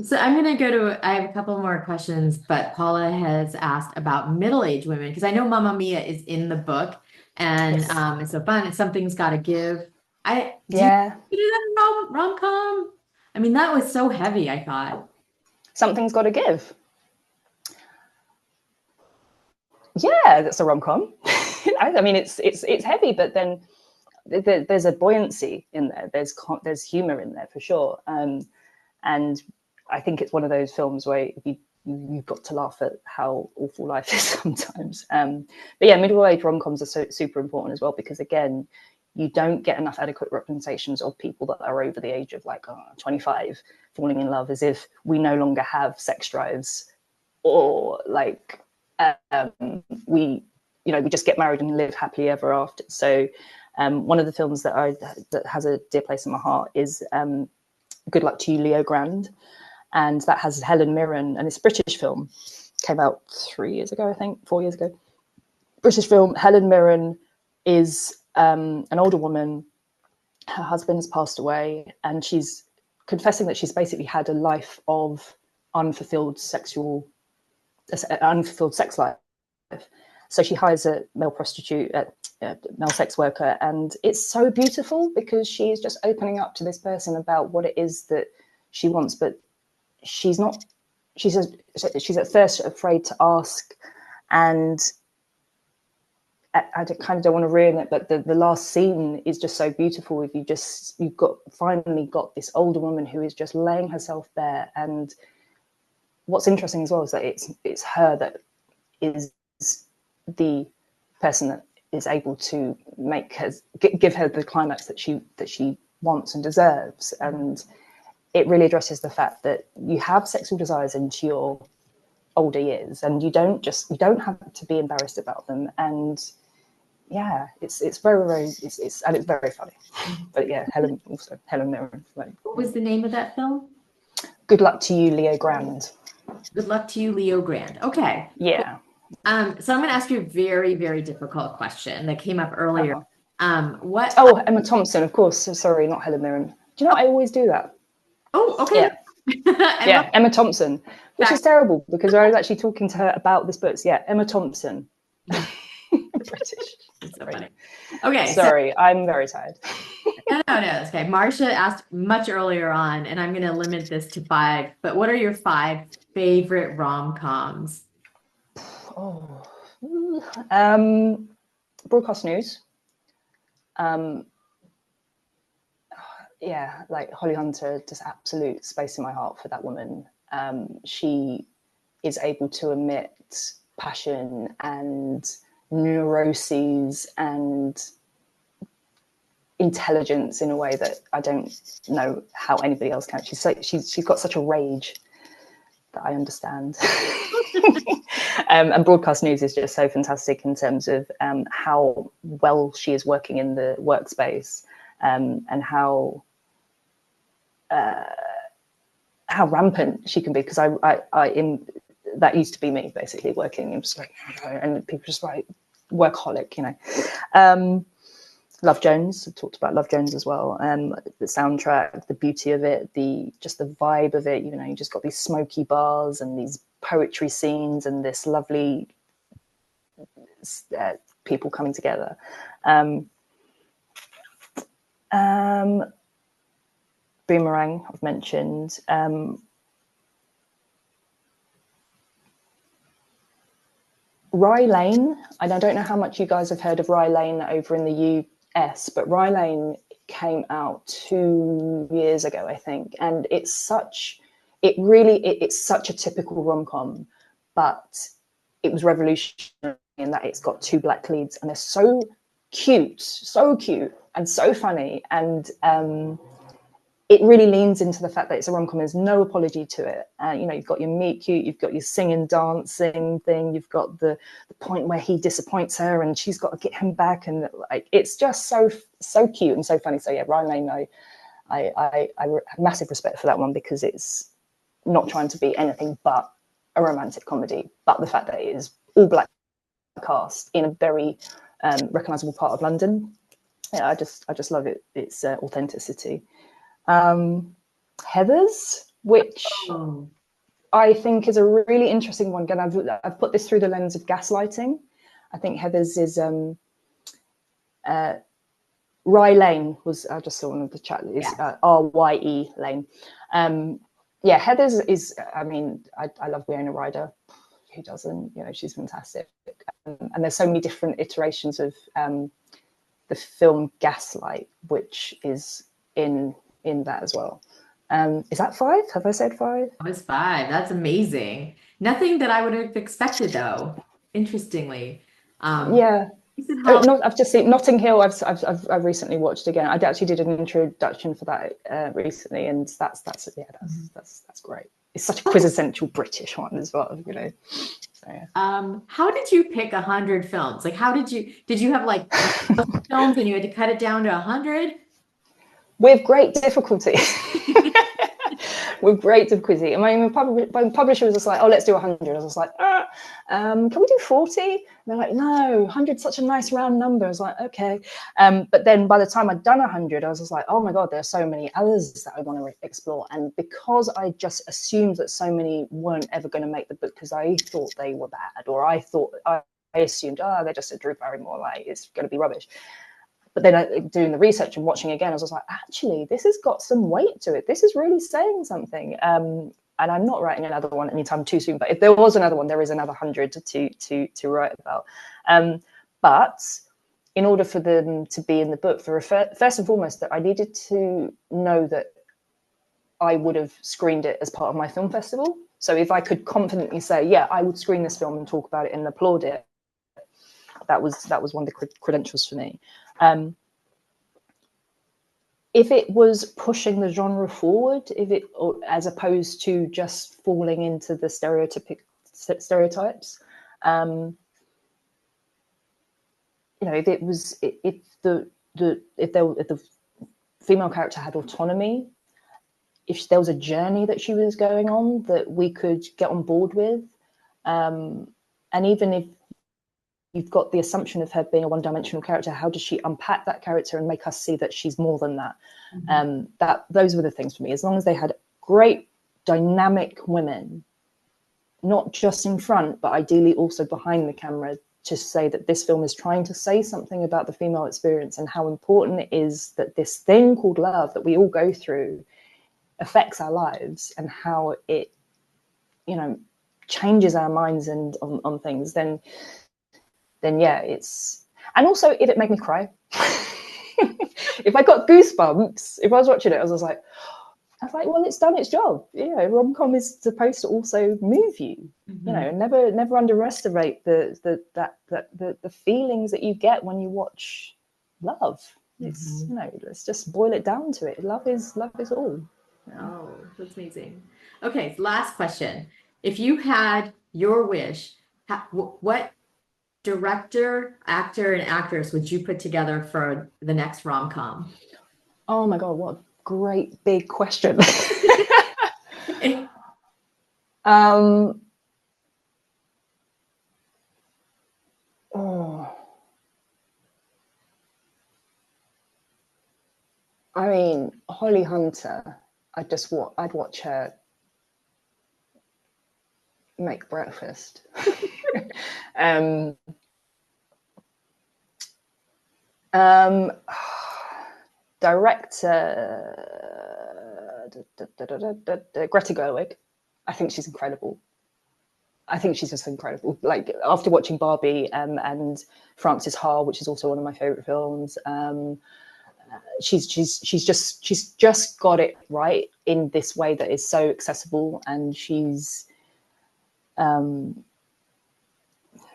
So I'm going to I have a couple more questions, but Paula has asked about middle-aged women, because I know Mamma Mia is in the book, and yes. It's so fun. Something's got to give. Do you do that in rom-com? I mean, that was so heavy, I thought. Something's got to give. Yeah, that's a rom-com. I mean, it's heavy, but then there's a buoyancy in there. There's humor in there for sure. And I think it's one of those films where you've got to laugh at how awful life is sometimes. But yeah, middle-aged rom-coms are super important as well, because again, you don't get enough adequate representations of people that are over the age of 25 falling in love, as if we no longer have sex drives, or we just get married and live happily ever after. So one of the films that has a dear place in my heart is Good Luck to You, Leo Grand. And that has Helen Mirren, and it's a British film. Came out 4 years ago. British film. Helen Mirren is an older woman. Her husband has passed away, and she's confessing that she's basically had a life of unfulfilled sex life. So she hires a male prostitute, a male sex worker, and it's so beautiful because she's just opening up to this person about what it is that she wants, but she's at first afraid to ask. And I kind of don't want to ruin it, but the last scene is just so beautiful. If you've finally got this older woman who is just laying herself there. And what's interesting as well is that it's her that is the person that is able to give her the climax that she wants and deserves. And it really addresses the fact that you have sexual desires into your older years, and you don't have to be embarrassed about them. And yeah, it's very, very, and it's very funny. But yeah, Helen Mirren. What was the name of that film? Good Luck to You, Leo Grand. Good Luck to You, Leo Grand. Okay. Yeah. So I'm going to ask you a very, very difficult question that came up earlier. Emma Thompson, of course. Sorry, not Helen Mirren. Do you know what? I always do that. Oh, okay. Yeah. Emma Thompson, which is terrible because I was actually talking to her about this book. So yeah, Emma Thompson. British. It's so funny. Okay. Sorry, I'm very tired. No, it's okay. Marcia asked much earlier on, and I'm going to limit this to 5. But what are your 5 favorite rom-coms? Broadcast news. Yeah, like Holly Hunter, just absolute space in my heart for that woman. She is able to emit passion and neuroses and intelligence in a way that I don't know how anybody else can. She's got such a rage that I understand. And broadcast news is just so fantastic in terms of how well she is working in the workspace, and how rampant she can be. Because that used to be me, basically working. It was and people just workaholic, Love Jones. I talked about Love Jones as well. The soundtrack, the beauty of it, just the vibe of it. You just got these smoky bars and these poetry scenes and this lovely people coming together. Boomerang, I've mentioned. Rye Lane, and I don't know how much you guys have heard of Rye Lane over in the US, but Rye Lane came out 2 years ago, I think, and it's such a typical rom-com, but it was revolutionary in that it's got 2 black leads, and they're so cute and so funny, and it really leans into the fact that it's a rom-com. There's no apology to it. You've got your meet cute, you've got your singing, dancing thing, you've got the point where he disappoints her and she's got to get him back, and it's just so cute and so funny. So yeah, Ryan Lane, I have massive respect for that one, because it's not trying to be anything but a romantic comedy, but the fact that it is all black cast in a very recognizable part of London. Yeah, I just love it. It's authenticity. Heathers, which I think is a really interesting one. Again, I've put this through the lens of gaslighting. I think Heathers is Rye Lane was, I just saw one of the chat, is Rye Lane. Yeah, Heather's is, I mean, I love Winona Ryder. Who doesn't? You know, she's fantastic. And there's so many different iterations of the film Gaslight, which is in that as well. Is that 5? Have I said 5? That was 5. That's amazing. Nothing that I would have expected, though. Interestingly, Yeah. I've just seen Notting Hill. I've recently watched again. I actually did an introduction for that recently, and that's great. It's such a quintessential British one as well, you know. So, yeah. How did you pick 100 films? Like, how did you have like films and you had to cut it down to 100? With great difficulty. With great difficulty. I mean, my publisher was just like, oh, let's do 100. I was like, can we do 40? And they're like, no, 100 is such a nice round number. I was like, okay. But then by the time I'd done 100, I was just like, oh my God, there are so many others that I want to explore. And because I just assumed that so many weren't ever going to make the book because I thought they were bad, or I assumed, they're just a Drew Barrymore, like it's going to be rubbish. But then doing the research and watching again, I was just like, actually, this has got some weight to it. This is really saying something. And I'm not writing another one anytime too soon. But if there was another one, there is another 100 to write about. But in order for them to be in the book, first and foremost, that I needed to know that I would have screened it as part of my film festival. So if I could confidently say, yeah, I would screen this film and talk about it and applaud it, that was one of the credentials for me. If it was pushing the genre forward, as opposed to just falling into the stereotypes, you know, if the female character had autonomy, if there was a journey that she was going on that we could get on board with, and even if you've got the assumption of her being a one-dimensional character, how does she unpack that character and make us see that she's more than that? Mm-hmm. Those were the things for me. As long as they had great dynamic women, not just in front, but ideally also behind the camera, to say that this film is trying to say something about the female experience and how important it is that this thing called love that we all go through affects our lives, and how it, you know, changes our minds and on things, then yeah, it's, and also if it made me cry, if I got goosebumps, if I was watching it, I was like, well, it's done its job. You know, rom-com is supposed to also move you. Mm-hmm. You know, never underestimate the feelings that you get when you watch love. It's, you know, let's just boil it down to it. Love is all. Oh, that's amazing. Okay, last question. If you had your wish, what director, actor, and actress would you put together for the next rom-com? Oh my God, what a great big question. I mean, Holly Hunter, I'd watch her make breakfast. Director Greta Gerwig. I think she's incredible. I think she's just incredible. Like, after watching Barbie and Frances Ha, which is also one of my favorite films, she's just got it right in this way that is so accessible, and she's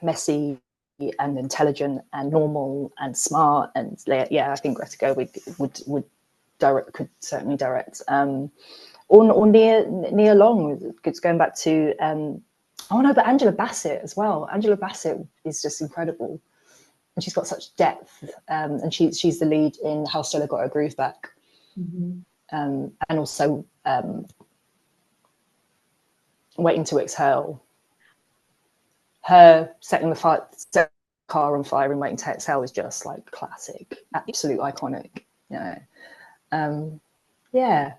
messy and intelligent and normal and smart, and yeah, I think Greta Gerwig could certainly direct. Or Nia Long. It's going back to but Angela Bassett as well. Angela Bassett is just incredible, and she's got such depth. And she's the lead in How Stella Got Her Groove Back, and also Waiting to Exhale. Her setting the car on fire in Waiting to Exhale is just like classic, absolute iconic. You know, yeah.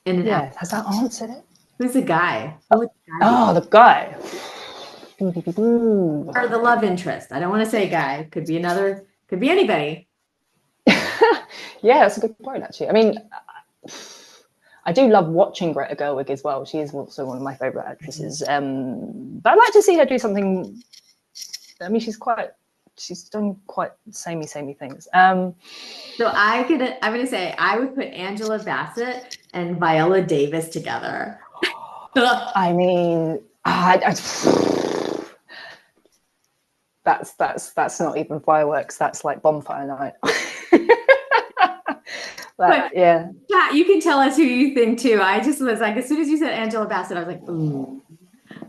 And yeah, has that answered it? Who's the guy? The guy. Or the love interest. I don't want to say guy. Could be another Could be anybody. Yeah, that's a good point, actually. I mean, I do love watching Greta Gerwig as well. She is also one of my favorite actresses. But I'd like to see her do something. I mean, she's done quite samey things. So I'm gonna say I would put Angela Bassett and Viola Davis together. I mean, that's not even fireworks. That's like bonfire night. But yeah, you can tell us who you think too. I just was like, as soon as you said Angela Bassett, I was like, ooh.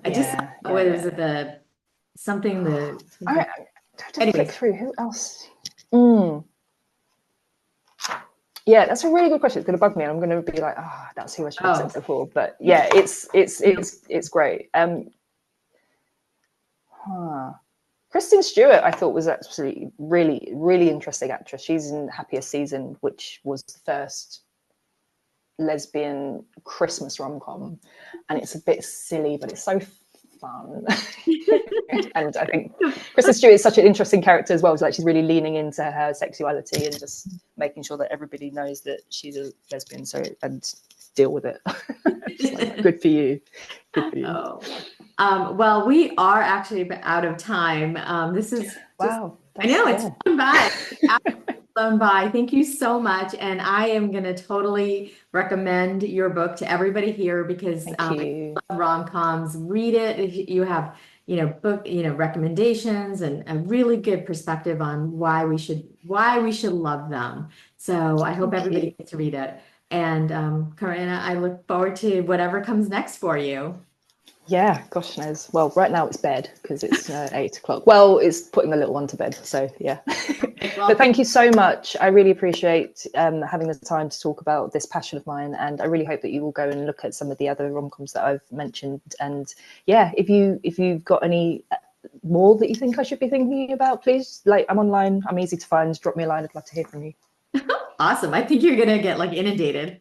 I just what was it something I have to flick through who else. Yeah, that's a really good question. It's going to bug me, and I'm going to be like, that's who I should have said before. But yeah, it's great. Kristen Stewart, I thought, was absolutely really interesting actress. She's in Happiest Season, which was the first lesbian Christmas rom-com, and it's a bit silly, but it's so fun. And I think Kristen Stewart is such an interesting character as well. It's like she's really leaning into her sexuality and just making sure that everybody knows that she's a lesbian, and deal with it. Like, good for you. Good for you. Well, we are actually out of time. This is wow. I know it's flown by. Flown by. Thank you so much, and I am going to totally recommend your book to everybody here because Love Romcoms. Read it if you have book recommendations and a really good perspective on why we should love them. So I hope everybody gets to read it. And Corrina, I look forward to whatever comes next for you. Yeah, gosh knows. Well, right now it's bed because it's 8 o'clock. Well, it's putting the little one to bed. So yeah. But thank you so much. I really appreciate having the time to talk about this passion of mine, and I really hope that you will go and look at some of the other rom-coms that I've mentioned. And yeah, if you've got any more that you think I should be thinking about, please, I'm online. I'm easy to find. Drop me a line. I'd love to hear from you. Awesome. I think you're gonna get inundated.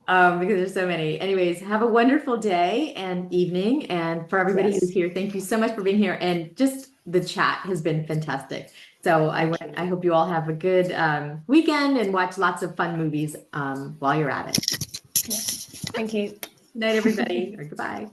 Because there's so many. Anyways, have a wonderful day and evening. And for everybody who's here, thank you so much for being here. And just the chat has been fantastic. So I hope you all have a good weekend and watch lots of fun movies while you're at it. Yeah. Thank you. Good night, everybody, or goodbye.